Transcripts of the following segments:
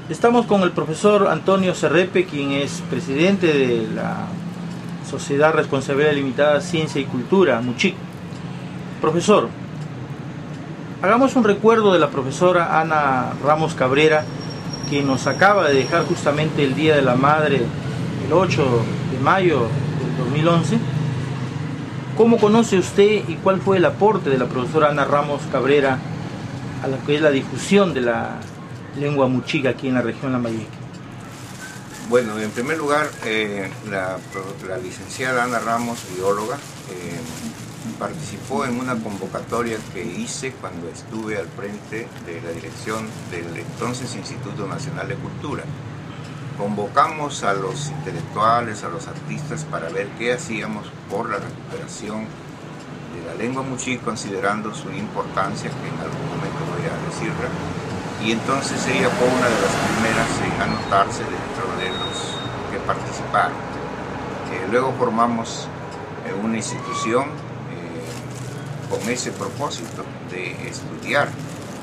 Estamos con el profesor Antonio Serrepe, quien es presidente de la Sociedad Responsabilidad Limitada Ciencia y Cultura, MUCHIC. Profesor, hagamos un recuerdo de la profesora Ana Ramos Cabrera, que nos acaba de dejar justamente el Día de la Madre, el 8 de mayo del 2011. ¿Cómo conoce usted y cuál fue el aporte de la profesora Ana Ramos Cabrera a lo que es la difusión de la lengua muchica aquí en la región Lambayeque? Bueno, en primer lugar, la licenciada Ana Ramos, bióloga, participó en una convocatoria que hice cuando estuve al frente de la dirección del entonces Instituto Nacional de Cultura. Convocamos a los intelectuales, a los artistas, para ver qué hacíamos por la recuperación de la lengua muchica, considerando su importancia, que en algún momento voy a decirla. Y entonces ella fue una de las primeras en anotarse dentro de los que participaron. Luego formamos una institución con ese propósito de estudiar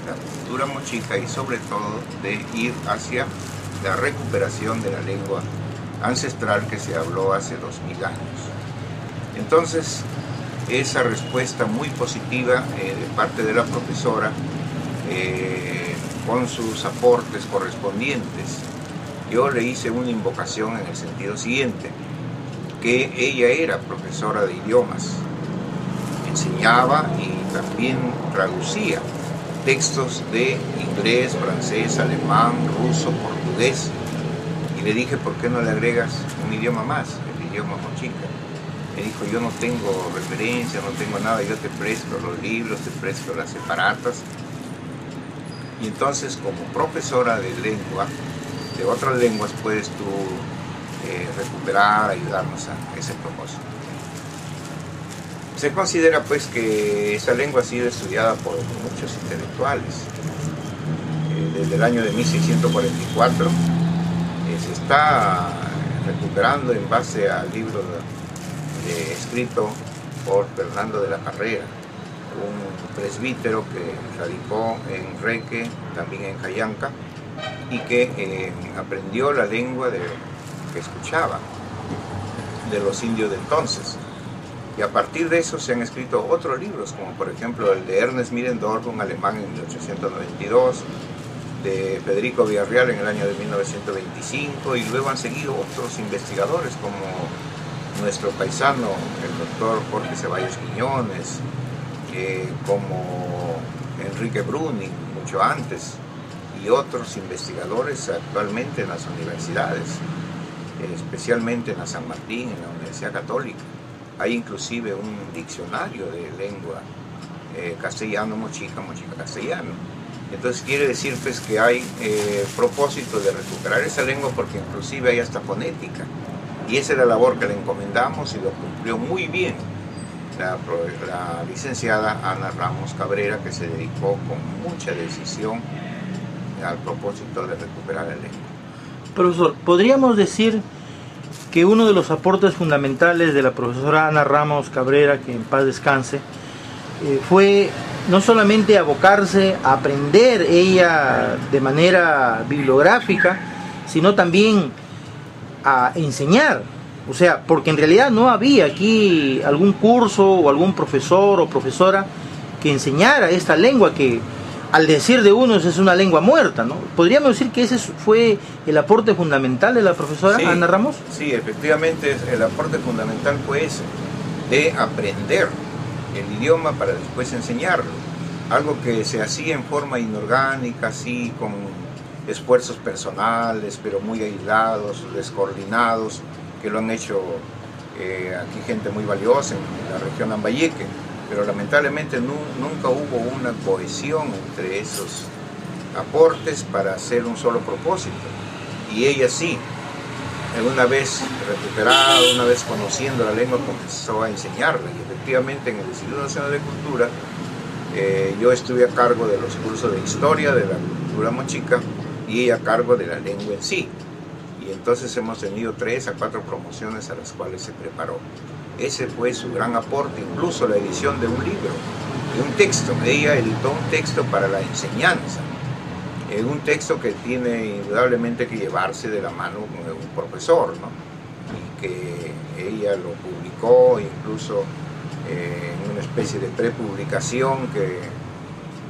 la cultura mochica y sobre todo de ir hacia la recuperación de la lengua ancestral que se habló hace 2000 años. Entonces, esa respuesta muy positiva de parte de la profesora, con sus aportes correspondientes, yo le hice una invocación en el sentido siguiente, que ella era profesora de idiomas, enseñaba y también traducía textos de inglés, francés, alemán, ruso, portugués, y le dije, ¿por qué no le agregas un idioma más, el idioma mochica? Me dijo, yo no tengo referencia, no tengo nada, yo te presto los libros, te presto las separatas. Y entonces, como profesora de lengua, de otras lenguas, puedes tú recuperar, ayudarnos a ese propósito. Se considera pues que esa lengua ha sido estudiada por muchos intelectuales. Desde el año de 1644 se está recuperando en base al libro escrito por Fernando de la Carrera, un presbítero que radicó en Reque, también en Cayanca, y que aprendió la lengua que escuchaba de los indios de entonces. Y a partir de eso se han escrito otros libros, como por ejemplo el de Ernest Middendorf, un alemán, en 1892, de Federico Villarreal en el año de 1925, y luego han seguido otros investigadores como nuestro paisano, el doctor Jorge Ceballos Quiñones, como Enrique Bruni, mucho antes, y otros investigadores actualmente en las universidades, especialmente en la San Martín, en la Universidad Católica. Hay inclusive un diccionario de lengua castellano-mochica, mochica-castellano. Entonces quiere decir pues que hay propósito de recuperar esa lengua, porque inclusive hay hasta fonética. Y esa es la labor que le encomendamos, y lo cumplió muy bien la licenciada Ana Ramos Cabrera, que se dedicó con mucha decisión al propósito de recuperar la lengua. Profesor, ¿podríamos decir que uno de los aportes fundamentales de la profesora Ana Ramos Cabrera, que en paz descanse, fue no solamente abocarse a aprender ella de manera bibliográfica, sino también a enseñar? O sea, porque en realidad no había aquí algún curso o algún profesor o profesora que enseñara esta lengua que, al decir de unos, es una lengua muerta, ¿no? ¿Podríamos decir que ese fue el aporte fundamental de la profesora Ana Ramos? Sí, efectivamente el aporte fundamental fue ese, de aprender el idioma para después enseñarlo. Algo que se hacía en forma inorgánica, así con esfuerzos personales, pero muy aislados, descoordinados, que lo han hecho aquí gente muy valiosa en la región Lambayeque. Pero lamentablemente nunca hubo una cohesión entre esos aportes para hacer un solo propósito. Y ella sí, una vez recuperada, una vez conociendo la lengua, comenzó a enseñarla. Y efectivamente en el Instituto Nacional de Cultura yo estuve a cargo de los cursos de historia de la cultura mochica y ella a cargo de la lengua en sí. Y entonces hemos tenido 3 a 4 promociones a las cuales se preparó. Ese fue su gran aporte, incluso la edición de un libro, de un texto. Ella editó un texto para la enseñanza. un texto que tiene indudablemente que llevarse de la mano con un profesor, ¿no? Y que ella lo publicó incluso en una especie de prepublicación que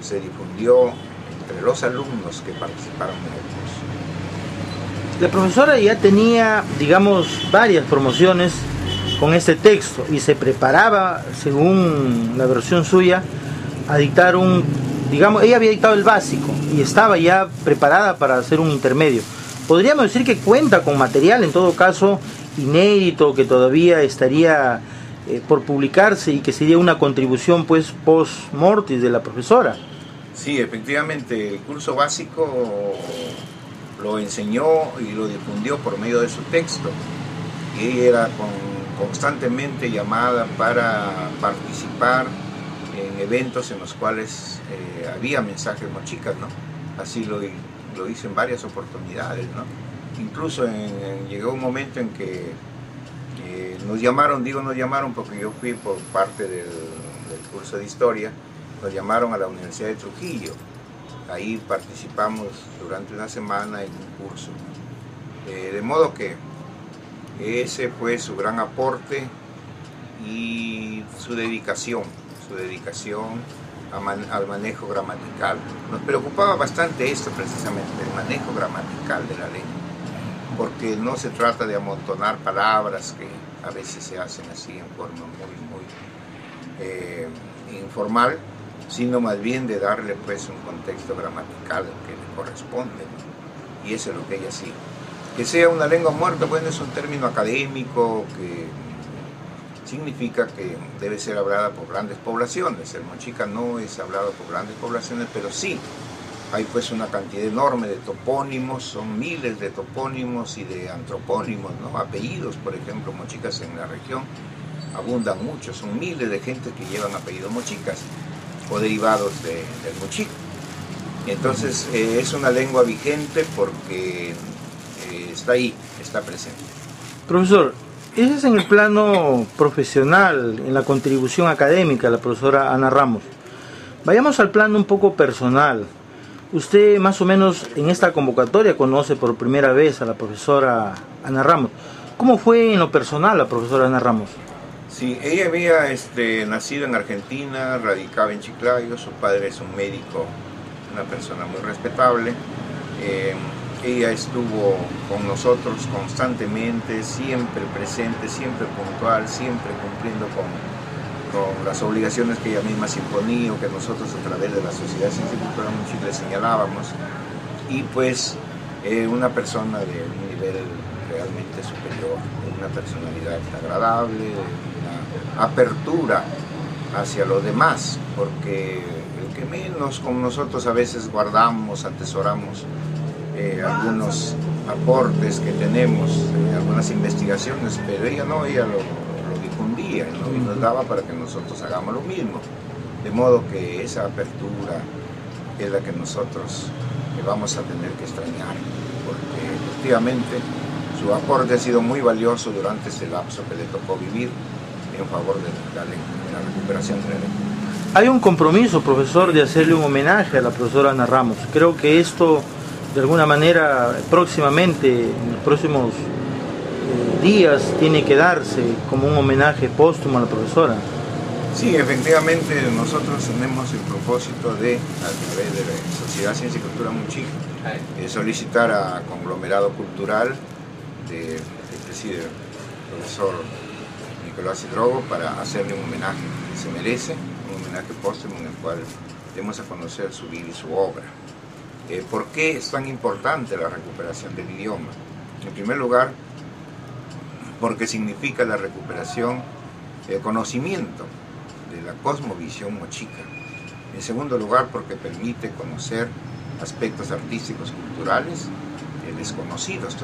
se difundió entre los alumnos que participaron en el curso. La profesora ya tenía, digamos, varias promociones con este texto y se preparaba, según la versión suya, a dictar digamos, ella había dictado el básico y estaba ya preparada para hacer un intermedio. Podríamos decir que cuenta con material, en todo caso, inédito, que todavía estaría por publicarse y que sería una contribución, pues, post mortis de la profesora. Sí, efectivamente, el curso básico lo enseñó y lo difundió por medio de su texto. Y ella era constantemente llamada para participar en eventos en los cuales había mensajes mochicas, ¿no? Así lo hizo en varias oportunidades, ¿no? Incluso llegó un momento en que nos llamaron, nos llamaron porque yo fui por parte del curso de historia, nos llamaron a la Universidad de Trujillo. Ahí participamos durante una semana en un curso. De modo que ese fue su gran aporte y su dedicación al manejo gramatical. Nos preocupaba bastante esto precisamente, el manejo gramatical de la lengua, porque no se trata de amontonar palabras que a veces se hacen así en forma muy informal, sino más bien de darle pues un contexto gramatical que le corresponde, ¿no? Y eso es lo que ella hacía. Que sea una lengua muerta, bueno, es un término académico que significa que debe ser hablada por grandes poblaciones. El mochica no es hablado por grandes poblaciones, pero sí hay pues una cantidad enorme de topónimos, son miles de topónimos y de antropónimos, ¿no? Apellidos, por ejemplo, mochicas en la región abundan mucho, son miles de gente que llevan apellidos mochicas o derivados del mochica. Entonces es una lengua vigente porque está ahí, está presente. Profesor, ese es en el plano profesional, en la contribución académica de la profesora Ana Ramos. Vayamos al plano un poco personal. Usted más o menos en esta convocatoria conoce por primera vez a la profesora Ana Ramos. ¿Cómo fue en lo personal la profesora Ana Ramos? Sí, ella había nacido en Argentina, radicaba en Chiclayo, su padre es un médico, una persona muy respetable. Ella estuvo con nosotros constantemente, siempre presente, siempre puntual, siempre cumpliendo con las obligaciones que ella misma se imponía o que nosotros a través de la Sociedad de Ciencia y Cultura Mochica le señalábamos. Y pues una persona de un nivel realmente superior, una personalidad agradable, una apertura hacia los demás, porque el que menos con nosotros a veces guardamos, atesoramos algunos aportes que tenemos, algunas investigaciones, pero ella no, ella lo difundía, ¿no? Y nos daba para que nosotros hagamos lo mismo, de modo que esa apertura es la que nosotros vamos a tener que extrañar, porque efectivamente su aporte ha sido muy valioso durante ese lapso que le tocó vivir en favor de la recuperación de la lengua. Hay un compromiso, profesor, de hacerle un homenaje a la profesora Ana Ramos. Creo que esto, de alguna manera, próximamente, en los próximos días, tiene que darse como un homenaje póstumo a la profesora. Sí, efectivamente, nosotros tenemos el propósito de, a través de la Sociedad Ciencia y Cultura Mochica, solicitar a Conglomerado Cultural que preside el profesor Nicolás Hidrogo para hacerle un homenaje que se merece, un homenaje póstumo en el cual demos a conocer su vida y su obra. ¿Por qué es tan importante la recuperación del idioma? En primer lugar, porque significa la recuperación del conocimiento de la cosmovisión mochica. En segundo lugar, porque permite conocer aspectos artísticos, culturales desconocidos.